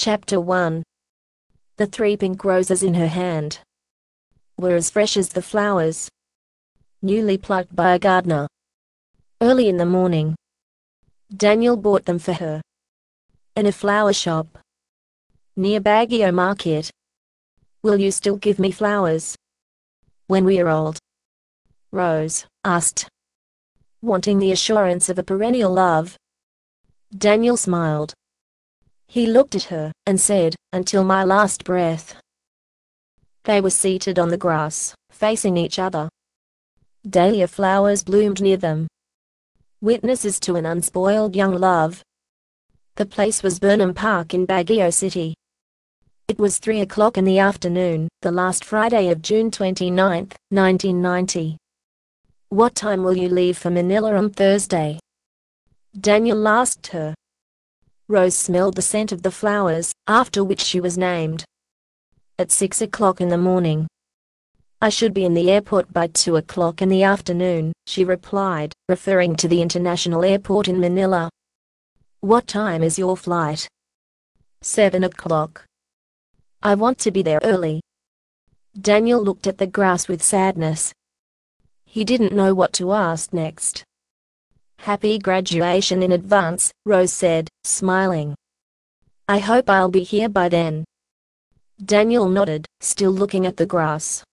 Chapter 1. The 3 pink roses in her hand were as fresh as the flowers, newly plucked by a gardener. Early in the morning, Daniel bought them for her in a flower shop near Baguio Market. "Will you still give me flowers when we are old?" Rose asked, wanting the assurance of a perennial love. Daniel smiled. He looked at her and said, "Until my last breath." They were seated on the grass, facing each other. Dahlia flowers bloomed near them, witnesses to an unspoiled young love. The place was Burnham Park in Baguio City. It was 3 o'clock in the afternoon, the last Friday of June 29, 1990. "What time will you leave for Manila on Thursday?" Daniel asked her. Rose smelled the scent of the flowers, after which she was named. "At 6 o'clock in the morning. I should be in the airport by 2 o'clock in the afternoon," she replied, referring to the international airport in Manila. "What time is your flight?" 7 o'clock. "I want to be there early." Daniel looked at the grass with sadness. He didn't know what to ask next. "Happy graduation in advance," Rose said, smiling. "I hope I'll be here by then." Daniel nodded, still looking at the grass.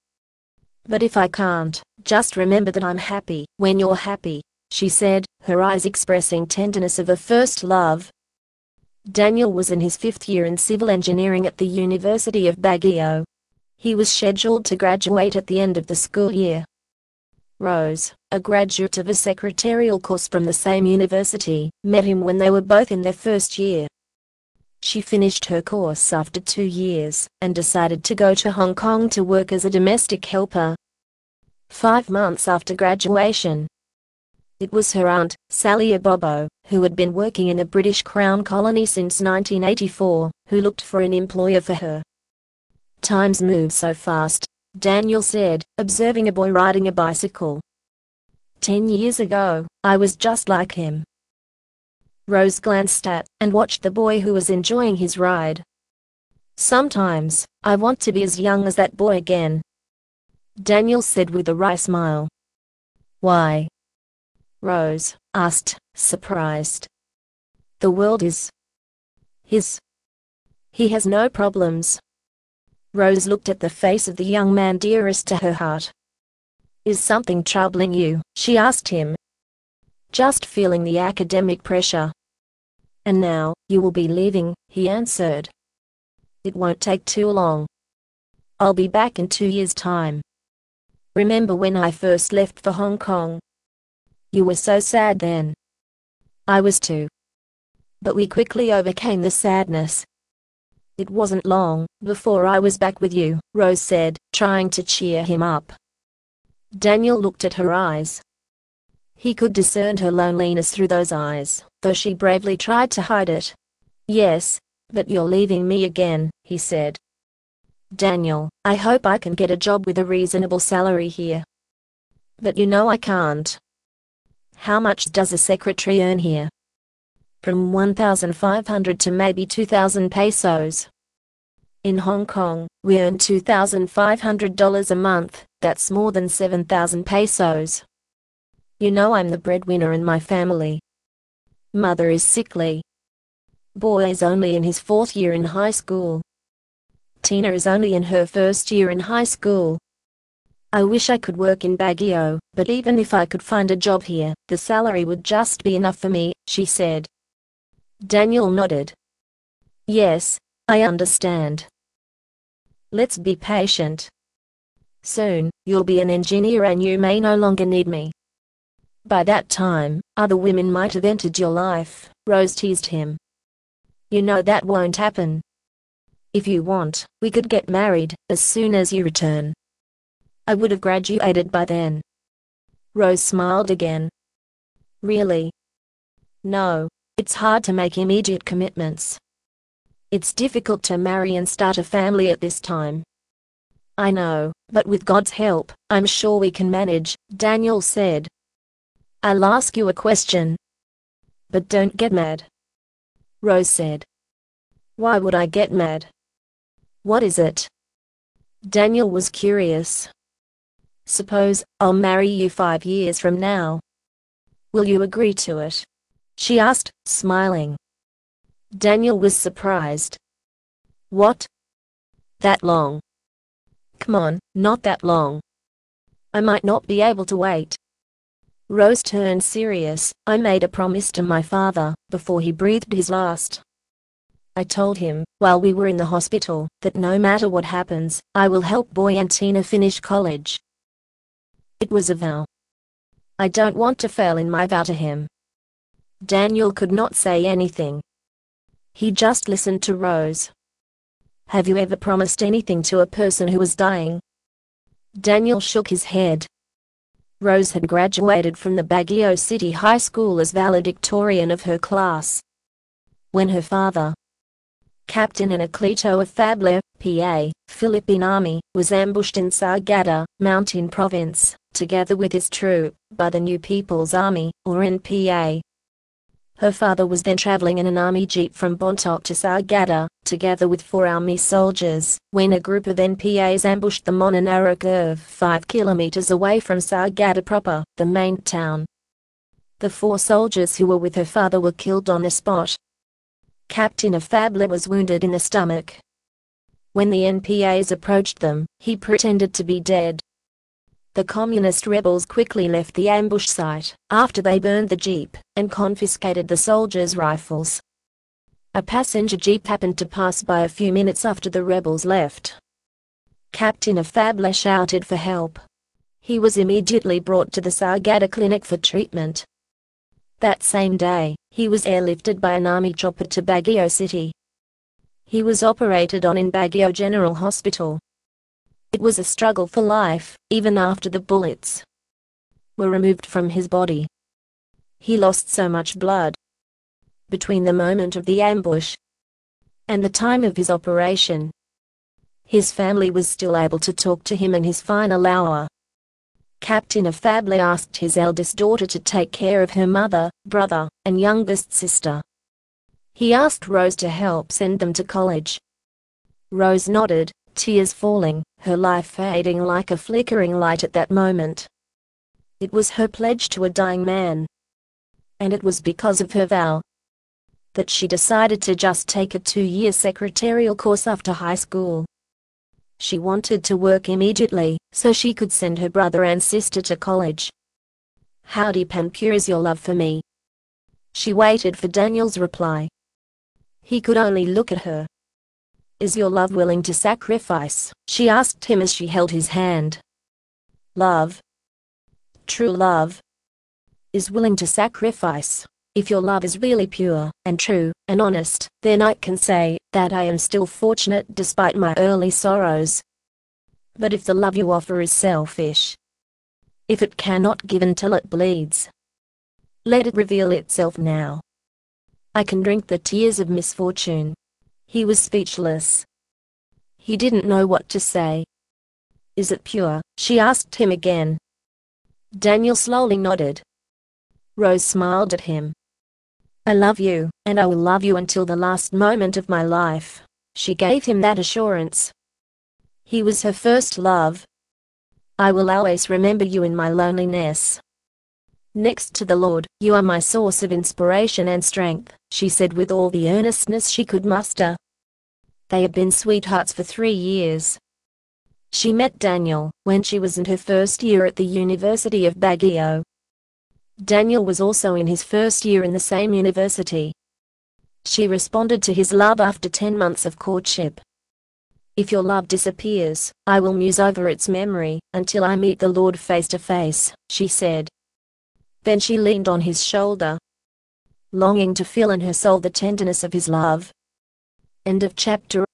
"But if I can't, just remember that I'm happy when you're happy," she said, her eyes expressing tenderness of a first love. Daniel was in his 5th year in civil engineering at the University of Baguio. He was scheduled to graduate at the end of the school year. Rose, a graduate of a secretarial course from the same university, met him when they were both in their 1st year. She finished her course after 2 years, and decided to go to Hong Kong to work as a domestic helper. 5 months after graduation, it was her aunt, Sally Bobo, who had been working in a British Crown colony since 1984, who looked for an employer for her. "Times move so fast," Daniel said, observing a boy riding a bicycle. 10 years ago, I was just like him." Rose glanced at and watched the boy who was enjoying his ride. "Sometimes, I want to be as young as that boy again," Daniel said with a wry smile. "Why?" Rose asked, surprised. "The world is his. He has no problems." Rose looked at the face of the young man dearest to her heart. "Is something troubling you?" she asked him. "Just feeling the academic pressure." "And now, you will be leaving," he answered. "It won't take too long. I'll be back in 2 years' time. Remember when I first left for Hong Kong? You were so sad then." "I was too. But we quickly overcame the sadness. It wasn't long before I was back with you," Rose said, trying to cheer him up. Daniel looked at her eyes. He could discern her loneliness through those eyes, though she bravely tried to hide it. "Yes, but you're leaving me again," he said. "Daniel, I hope I can get a job with a reasonable salary here." "But you know I can't." "How much does a secretary earn here?" "From 1,500 to maybe 2,000 pesos. In Hong Kong, we earn $2,500 a month, that's more than 7,000 pesos. You know I'm the breadwinner in my family. Mother is sickly. Boy is only in his 4th year in high school. Tina is only in her 1st year in high school. I wish I could work in Baguio, but even if I could find a job here, the salary would just be enough for me," she said. Daniel nodded. "Yes, I understand. Let's be patient. Soon, you'll be an engineer and you may no longer need me. By that time, other women might have entered your life," Rose teased him. "You know that won't happen. If you want, we could get married as soon as you return. I would have graduated by then." Rose smiled again. "Really?" "No, it's hard to make immediate commitments. It's difficult to marry and start a family at this time." "I know, but with God's help, I'm sure we can manage," Daniel said. "I'll ask you a question. But don't get mad," Rose said. Why would I get mad? What is it? Daniel was curious. Suppose I'll marry you 5 years from now. Will you agree to it? She asked, smiling. Daniel was surprised. What? That long? Come on, not that long. I might not be able to wait. Rose turned serious. I made a promise to my father before he breathed his last. I told him, while we were in the hospital, that no matter what happens, I will help Boy and Tina finish college. It was a vow. I don't want to fail in my vow to him. Daniel could not say anything. He just listened to Rose. Have you ever promised anything to a person who was dying? Daniel shook his head. Rose had graduated from the Baguio City High School as valedictorian of her class. When her father, Captain Anacleto of Fabler, PA, Philippine Army, was ambushed in Sagada, Mountain Province, together with his troop, by the New People's Army, or NPA. Her father was then traveling in an army jeep from Bontoc to Sagada, together with 4 army soldiers, when a group of NPAs ambushed them on a narrow curve 5 kilometers away from Sagada proper, the main town. The 4 soldiers who were with her father were killed on the spot. Captain of Fabler was wounded in the stomach. When the NPAs approached them, he pretended to be dead. The communist rebels quickly left the ambush site, after they burned the jeep, and confiscated the soldiers' rifles. A passenger jeep happened to pass by a few minutes after the rebels left. Captain of Fabler shouted for help. He was immediately brought to the Sagada clinic for treatment. That same day, he was airlifted by an army chopper to Baguio City. He was operated on in Baguio General Hospital. It was a struggle for life, even after the bullets were removed from his body. He lost so much blood. Between the moment of the ambush and the time of his operation, his family was still able to talk to him in his final hour. Captain of Fabler asked his eldest daughter to take care of her mother, brother, and youngest sister. He asked Rose to help send them to college. Rose nodded, tears falling, her life fading like a flickering light at that moment. It was her pledge to a dying man. And it was because of her vow that she decided to just take a 2-year secretarial course after high school. She wanted to work immediately, so she could send her brother and sister to college. How deep and pure is your love for me? She waited for Daniel's reply. He could only look at her. Is your love willing to sacrifice? She asked him as she held his hand. Love, true love, is willing to sacrifice. If your love is really pure, and true, and honest, then I can say that I am still fortunate despite my early sorrows. But if the love you offer is selfish, if it cannot give until it bleeds, let it reveal itself now. I can drink the tears of misfortune. He was speechless. He didn't know what to say. Is it pure? She asked him again. Daniel slowly nodded. Rose smiled at him. I love you, and I will love you until the last moment of my life. She gave him that assurance. He was her first love. I will always remember you in my loneliness. Next to the Lord, you are my source of inspiration and strength, she said with all the earnestness she could muster. They had been sweethearts for 3 years. She met Daniel when she was in her first year at the University of Baguio. Daniel was also in his first year in the same university. She responded to his love after 10 months of courtship. If your love disappears, I will muse over its memory until I meet the Lord face to face, she said. Then she leaned on his shoulder, longing to feel in her soul the tenderness of his love. End of chapter.